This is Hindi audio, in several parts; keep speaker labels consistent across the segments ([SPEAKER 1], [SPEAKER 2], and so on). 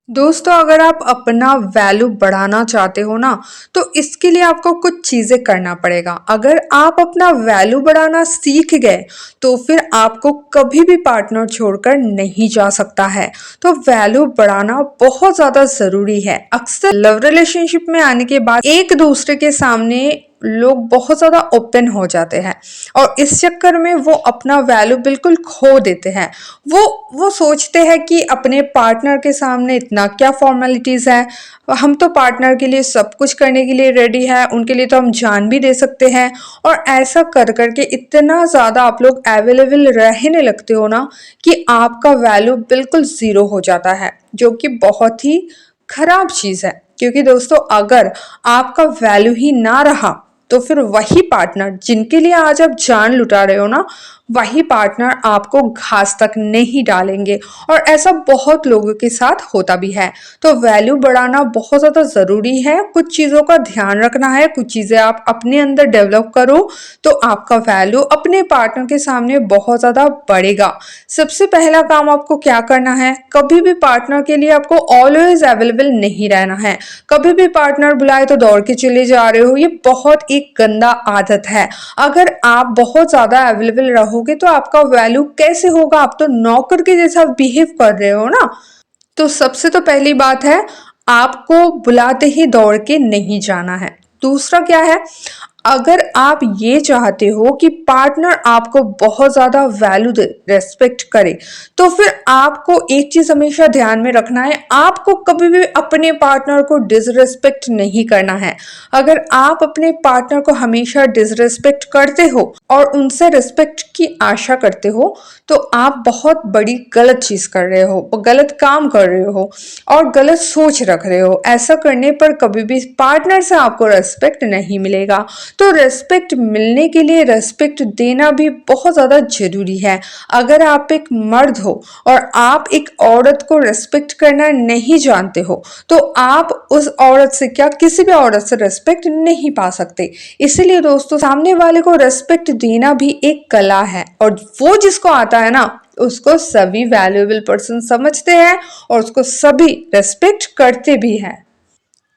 [SPEAKER 1] दोस्तों, अगर आप अपना वैल्यू बढ़ाना चाहते हो ना, तो इसके लिए आपको कुछ चीज़ें करना पड़ेगा। अगर आप अपना वैल्यू बढ़ाना सीख गए, तो फिर आपको कभी भी पार्टनर छोड़कर नहीं जा सकता है। तो वैल्यू बढ़ाना बहुत ज़्यादा ज़रूरी है। अक्सर लव रिलेशनशिप में आने के बाद एक दूसरे के सामने लोग बहुत ज़्यादा ओपन हो जाते हैं और इस चक्कर में वो अपना वैल्यू बिल्कुल खो देते हैं। वो वो सोचते हैं कि अपने पार्टनर के सामने इतना क्या फॉर्मेलिटीज़ है, हम तो पार्टनर के लिए सब कुछ करने के लिए रेडी है, उनके लिए तो हम जान भी दे सकते हैं। और ऐसा कर करके इतना ज़्यादा आप लोग अवेलेबल रहने लगते हो ना कि आपका वैल्यू बिल्कुल ज़ीरो हो जाता है, जो कि बहुत ही खराब चीज़ है। क्योंकि दोस्तों, अगर आपका वैल्यू ही ना रहा तो फिर वही पार्टनर जिनके लिए आज आप जान लुटा रहे हो ना, वही पार्टनर आपको घास तक नहीं डालेंगे। और ऐसा बहुत लोगों के साथ होता भी है। तो वैल्यू बढ़ाना बहुत ज़्यादा ज़रूरी है। कुछ चीज़ों का ध्यान रखना है, कुछ चीज़ें आप अपने अंदर डेवलप करो तो आपका वैल्यू अपने पार्टनर के सामने बहुत ज़्यादा बढ़ेगा। सबसे पहला काम आपको क्या करना है, कभी भी पार्टनर के लिए आपको ऑलवेज अवेलेबल नहीं रहना है। कभी भी पार्टनर बुलाए तो दौड़ के चले जा रहे हो, ये बहुत एक गंदा आदत है। अगर आप बहुत ज़्यादा अवेलेबल रहोगे तो आपका वैल्यू कैसे होगा, आप तो नौकर के जैसा बिहेव कर रहे हो ना। तो सबसे तो पहली बात है, आपको बुलाते ही दौड़ के नहीं जाना है। दूसरा क्या है, अगर आप ये चाहते हो कि पार्टनर आपको बहुत ज़्यादा वैल्यू दे, रेस्पेक्ट करे, तो फिर आपको एक चीज़ हमेशा ध्यान में रखना है, आपको कभी भी अपने पार्टनर को डिसरेस्पेक्ट नहीं करना है। अगर आप अपने पार्टनर को हमेशा डिसरेस्पेक्ट करते हो और उनसे रिस्पेक्ट की आशा करते हो, तो आप बहुत बड़ी गलत चीज़ कर रहे हो, गलत काम कर रहे हो और गलत सोच रख रहे हो। ऐसा करने पर कभी भी पार्टनर से आपको रेस्पेक्ट नहीं मिलेगा। तो रेस्पेक्ट मिलने के लिए रेस्पेक्ट देना भी बहुत ज़्यादा जरूरी है। अगर आप एक मर्द हो और आप एक औरत को रेस्पेक्ट करना नहीं जानते हो, तो आप उस औरत से क्या किसी भी औरत से रेस्पेक्ट नहीं पा सकते। इसीलिए दोस्तों, सामने वाले को रेस्पेक्ट देना भी एक कला है और वो जिसको आता है ना, उसको सभी वैल्यूएबल पर्सन समझते हैं और उसको सभी रेस्पेक्ट करते भी हैं।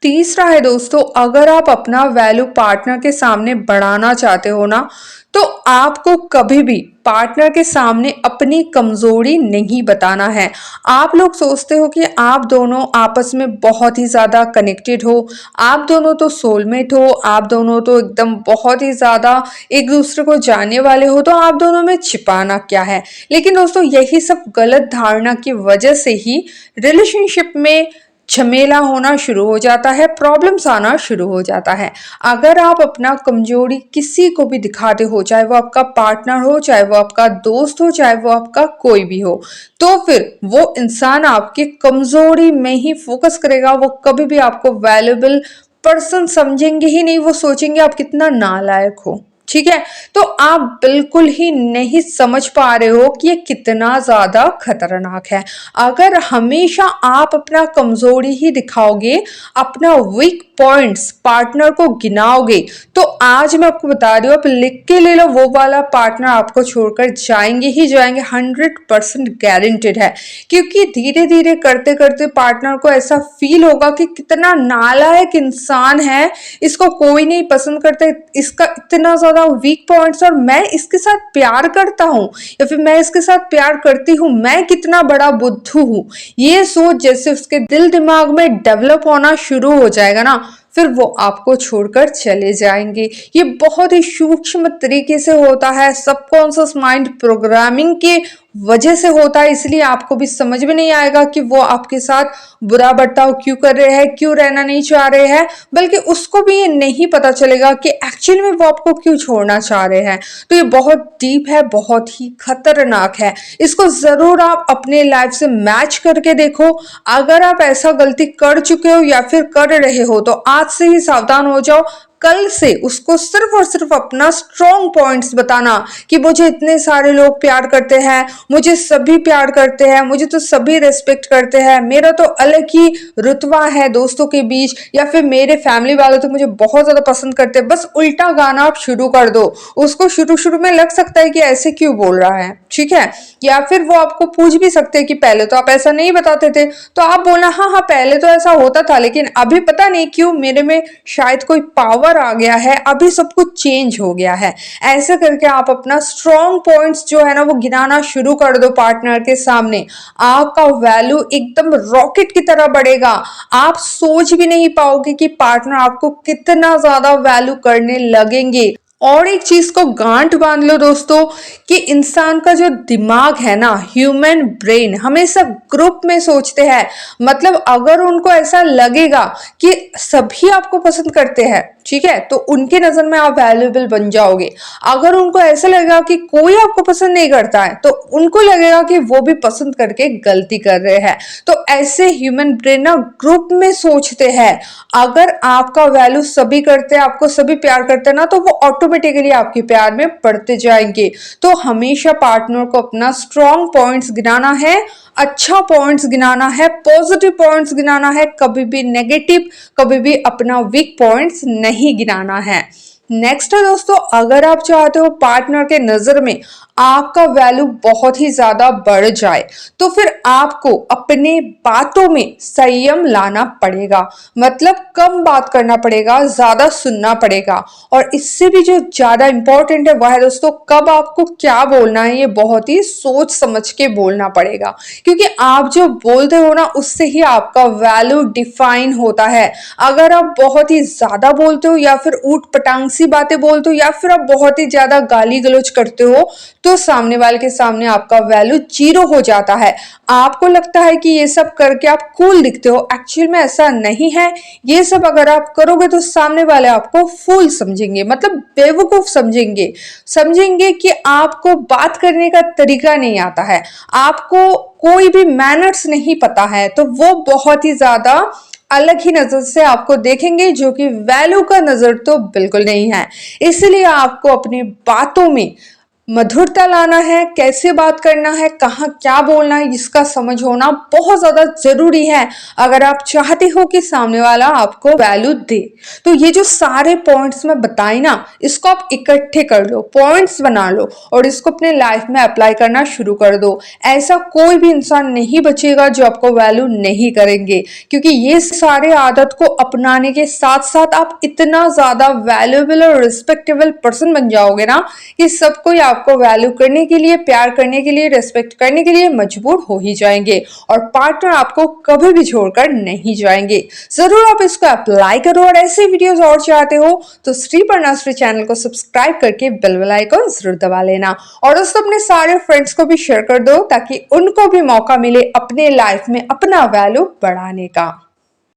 [SPEAKER 1] तीसरा है दोस्तों, अगर आप अपना वैल्यू पार्टनर के सामने बढ़ाना चाहते हो ना, तो आपको कभी भी पार्टनर के सामने अपनी कमजोरी नहीं बताना है। आप लोग सोचते हो कि आप दोनों आपस में बहुत ही ज्यादा कनेक्टेड हो, आप दोनों तो सोलमेट हो, आप दोनों तो एकदम बहुत ही ज्यादा एक दूसरे को जानने वाले हो, तो आप दोनों में छिपाना क्या है। लेकिन दोस्तों, यही सब गलत धारणा की वजह से ही रिलेशनशिप में झमेला होना शुरू हो जाता है, प्रॉब्लम्स आना शुरू हो जाता है। अगर आप अपना कमजोरी किसी को भी दिखाते हो, चाहे वो आपका पार्टनर हो, चाहे वो आपका दोस्त हो, चाहे वो आपका कोई भी हो, तो फिर वो इंसान आपकी कमजोरी में ही फोकस करेगा। वो कभी भी आपको वैल्यूएबल पर्सन समझेंगे ही नहीं, वो सोचेंगे आप कितना नालायक हो। ठीक है, तो आप बिल्कुल ही नहीं समझ पा रहे हो कि ये कितना ज्यादा खतरनाक है। अगर हमेशा आप अपना कमजोरी ही दिखाओगे, अपना वीक पॉइंट्स पार्टनर को गिनाओगे, तो आज मैं आपको बता रही हूँ, आप लिख के ले लो, वो वाला पार्टनर आपको छोड़कर जाएंगे ही जाएंगे, 100% गारंटेड है। क्योंकि धीरे धीरे करते करते पार्टनर को ऐसा फील होगा कि कितना नालायक इंसान है, इसको कोई नहीं पसंद करता, इसका इतना ज्यादा वीक पॉइंट्स, और मैं इसके साथ प्यार करता हूँ या फिर मैं इसके साथ प्यार करती हूँ, मैं कितना बड़ा बुद्धू हूँ। ये सोच जैसे उसके दिल दिमाग में डेवलप होना शुरू हो जाएगा ना, फिर वो आपको छोड़कर चले जाएंगे। ये बहुत ही सूक्ष्म तरीके से होता है, सबकॉन्शियस माइंड प्रोग्रामिंग के वजह से होता है। इसलिए आपको भी समझ में नहीं आएगा कि वो आपके साथ बुरा बर्ताव क्यों कर रहे हैं, क्यों रहना नहीं चाह रहे हैं, बल्कि उसको भी ये नहीं पता चलेगा कि एक्चुअली में वो आपको क्यों छोड़ना चाह रहे हैं। तो ये बहुत डीप है, बहुत ही खतरनाक है। इसको जरूर आप अपने लाइफ से मैच करके देखो। अगर आप ऐसा गलती कर चुके हो या फिर कर रहे हो, तो आज से ही सावधान हो जाओ। कल से उसको सिर्फ और सिर्फ अपना स्ट्रॉन्ग पॉइंट्स बताना कि मुझे इतने सारे लोग प्यार करते हैं, मुझे सभी प्यार करते हैं, मुझे तो सभी रिस्पेक्ट करते हैं, मेरा तो अलग ही रुतबा है दोस्तों के बीच, या फिर मेरे फैमिली वाले तो मुझे बहुत ज्यादा पसंद करते हैं। बस उल्टा गाना आप शुरू कर दो। उसको शुरू शुरू में लग सकता है कि ऐसे क्यों बोल रहा है, ठीक है, या फिर वो आपको पूछ भी सकते हैं कि पहले तो आप ऐसा नहीं बताते थे, तो आप बोलना हाँ हाँ पहले तो ऐसा होता था, लेकिन अभी पता नहीं क्यों मेरे में शायद कोई पावर आ गया है, अभी सब कुछ चेंज हो गया है। ऐसे करके आप अपना स्ट्रॉन्ग पॉइंट्स जो है ना वो गिनाना शुरू कर दो पार्टनर के सामने। आपका वैल्यू एकदम रॉकेट की तरह बढ़ेगा। आप सोच भी नहीं पाओगे कि पार्टनर आपको कितना ज्यादा वैल्यू करने लगेंगे। और एक चीज को गांठ बांध लो दोस्तों, कि इंसान का जो दिमाग है ना, ह्यूमन ब्रेन हमेशा ग्रुप में सोचते हैं। मतलब अगर उनको ऐसा लगेगा कि सभी आपको पसंद करते हैं, ठीक है, तो उनके नजर में आप वैल्यूएबल बन जाओगे। अगर उनको ऐसा लगेगा कि कोई आपको पसंद नहीं करता है, तो उनको लगेगा कि वो भी पसंद करके गलती कर रहे हैं। तो ऐसे ह्यूमन ब्रेन ना ग्रुप में सोचते हैं। अगर आपका वैल्यू सभी करते हैं, आपको सभी प्यार करते हैं ना, तो वो ऑटोमेटिकली आपके प्यार में पड़ते जाएंगे। तो हमेशा पार्टनर को अपना स्ट्रॉन्ग पॉइंट्स गिनाना है, अच्छा पॉइंट्स गिनाना है, पॉजिटिव पॉइंट्स गिनाना है, कभी भी नेगेटिव, कभी भी अपना वीक पॉइंट्स नहीं गिनाना है। नेक्स्ट है दोस्तों, अगर आप चाहते हो पार्टनर के नजर में आपका वैल्यू बहुत ही ज्यादा बढ़ जाए, तो फिर आपको अपने बातों में संयम लाना पड़ेगा। मतलब कम बात करना पड़ेगा, ज्यादा सुनना पड़ेगा। और इससे भी जो ज्यादा इंपॉर्टेंट है वह है दोस्तों, कब आपको क्या बोलना है ये बहुत ही सोच समझ के बोलना पड़ेगा। क्योंकि आप जो बोलते हो ना, उससे ही आपका वैल्यू डिफाइन होता है। अगर आप बहुत ही ज्यादा बोलते हो, या फिर ऊट पटांग सी बातें बोलते हो, या फिर आप बहुत ही ज्यादा गाली गलौज करते हो, तो सामने वाले के सामने आपका वैल्यू जीरो हो जाता है। आपको लगता है कि ये सब करके आप कूल दिखते हो, एक्चुअल में ऐसा नहीं है। ये सब अगर आप करोगे तो सामने वाले आपको फूल समझेंगे, मतलब बेवकूफ समझेंगे। समझेंगे कि आपको बात करने का तरीका नहीं आता है, आपको कोई भी मैनर्स नहीं पता है, तो वो बहुत ही ज्यादा अलग ही नजर से आपको देखेंगे, जो कि वैल्यू का नजर तो बिल्कुल नहीं है। इसलिए आपको अपनी बातों में मधुरता लाना है, कैसे बात करना है, कहाँ क्या बोलना है, इसका समझ होना बहुत ज्यादा जरूरी है अगर आप चाहते हो कि सामने वाला आपको वैल्यू दे। तो ये जो सारे पॉइंट्स मैं बताई ना, इसको आप इकट्ठे कर लो, पॉइंट्स बना लो और इसको अपने लाइफ में अप्लाई करना शुरू कर दो। ऐसा कोई भी इंसान नहीं बचेगा जो आपको वैल्यू नहीं करेंगे, क्योंकि ये सारे आदत को अपनाने के साथ साथ आप इतना ज्यादा वैल्यूएबल और रिस्पेक्टेबल पर्सन बन जाओगे ना, कि सब कोई आपको वैल्यू करने के लिए, प्यार करने के लिए, रेस्पेक्ट करने के लिए मजबूर हो ही जाएंगे। और पार्टनर आपको कभी भी छोड़कर नहीं जाएंगे। जरूर आप इसको अप्लाई करो। और ऐसे वीडियोस और चाहते हो तो श्री पर्णाश्री चैनल को सब्सक्राइब करके बेल आइकन जरूर दबा लेना। और दोस्तों अपने सारे फ्रेंड्स को भी शेयर कर दो, ताकि उनको भी मौका मिले अपने लाइफ में अपना वैल्यू बढ़ाने का।